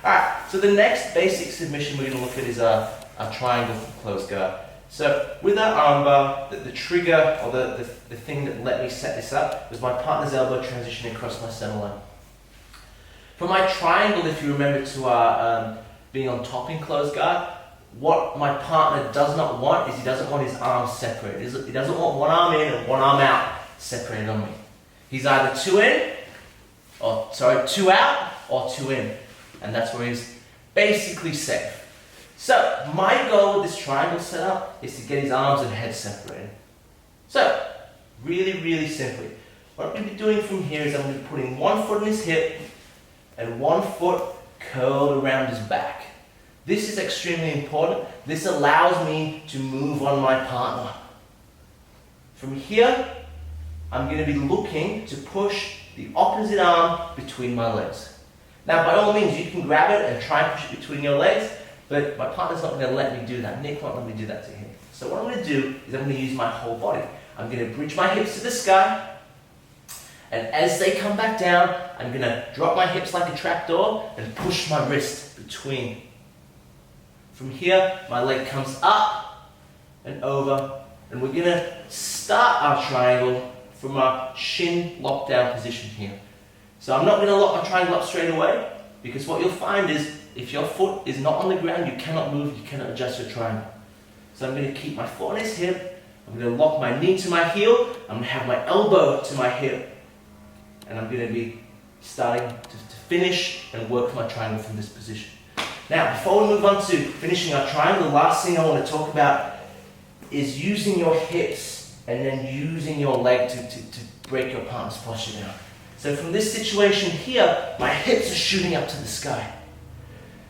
Alright, so the next basic submission we're going to look at is our triangle closed guard. So with our armbar, the trigger or the thing that let me set this up was my partner's elbow transitioning across my center line. For my triangle, if you remember to our being on top in closed guard, what my partner does not want is he doesn't want his arms separated. He doesn't want one arm in and one arm out separated on me. He's either two out or two in. And that's where he's basically safe. So my goal with this triangle setup is to get his arms and head separated. So really simply, what I'm going to be doing from here is I'm going to be putting one foot on his hip and one foot curled around his back. This is extremely important. This allows me to move on my partner. From here, I'm going to be looking to push the opposite arm between my legs. Now, by all means, you can grab it and try and push it between your legs, but my partner's not going to let me do that. Nick won't let me do that to him. So what I'm going to do is I'm going to use my whole body. I'm going to bridge my hips to the sky, and as they come back down, I'm going to drop my hips like a trapdoor and push my wrist between. From here, my leg comes up and over, and we're going to start our triangle from our shin lockdown position here. So I'm not going to lock my triangle up straight away, because what you'll find is if your foot is not on the ground, you cannot move, you cannot adjust your triangle. So I'm going to keep my foot on his hip, I'm going to lock my knee to my heel, I'm going to have my elbow to my hip, and I'm going to be starting to finish and work my triangle from this position. Now, before we move on to finishing our triangle, the last thing I want to talk about is using your hips and then using your leg to break your partner's posture down. So from this situation here, my hips are shooting up to the sky.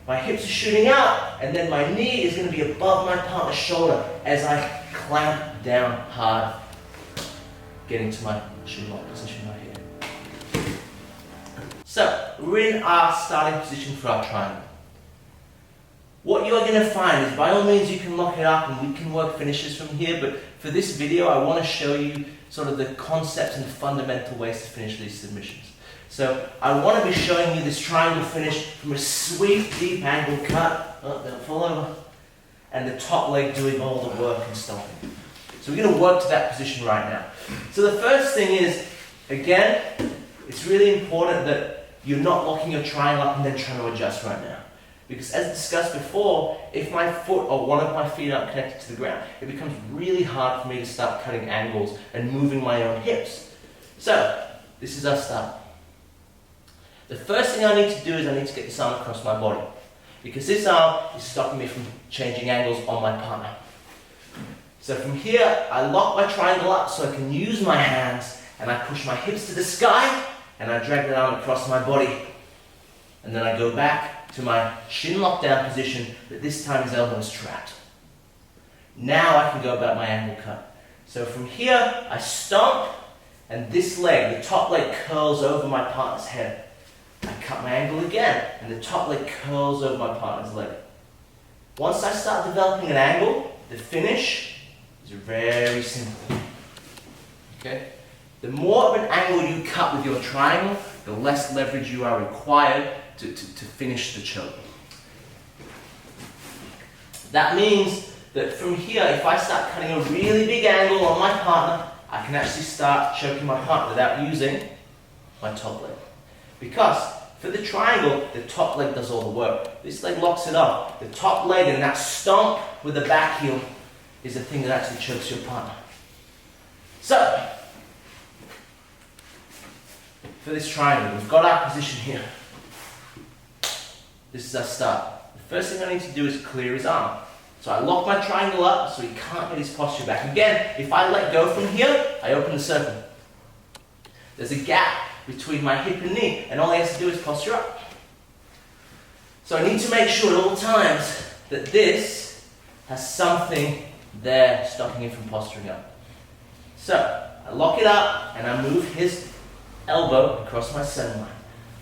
My hips are shooting up, and then my knee is going to be above my partner's shoulder as I clamp down hard, getting to my shin lock position right here. So, we're in our starting position for our triangle. What you're going to find is, by all means, you can lock it up and we can work finishes from here, but for this video, I want to show you sort of the concepts and fundamental ways to finish these submissions. So I want to be showing you this triangle finish from a sweep, deep angle cut, don't fall over, and the top leg doing all the work and stopping. So we're going to work to that position right now. So the first thing is, again, it's really important that you're not locking your triangle up and then trying to adjust right now. Because as discussed before, if my foot or one of my feet aren't connected to the ground, it becomes really hard for me to start cutting angles and moving my own hips. So, this is our start. The first thing I need to do is I need to get this arm across my body. Because this arm is stopping me from changing angles on my partner. So from here, I lock my triangle up so I can use my hands, and I push my hips to the sky, and I drag that arm across my body. And then I go back to my shin lockdown position, but this time his elbow is trapped. Now I can go about my angle cut. So from here, I stomp, and this leg, the top leg, curls over my partner's head. I cut my angle again, and the top leg curls over my partner's leg. Once I start developing an angle, the finish is very simple. Okay? The more of an angle you cut with your triangle, the less leverage you are required to finish the choke. That means that from here, if I start cutting a really big angle on my partner, I can actually start choking my partner without using my top leg. Because for the triangle, the top leg does all the work. This leg locks it up. The top leg and that stomp with the back heel is the thing that actually chokes your partner. So, for this triangle, we've got our position here. This is our start. The first thing I need to do is clear his arm. So I lock my triangle up so he can't get his posture back. Again, if I let go from here, I open the circle. There's a gap between my hip and knee, and all he has to do is posture up. So I need to make sure at all times that this has something there stopping him from posturing up. So I lock it up and I move his elbow across my center line.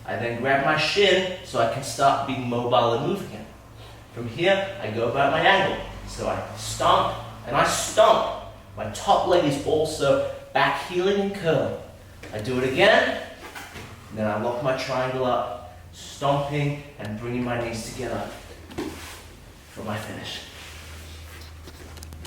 I then grab my shin so I can start being mobile and move again. From here, I go about my angle. So I stomp and I stomp. My top leg is also back heeling and curling. I do it again, and then I lock my triangle up stomping and bringing my knees together for my finish.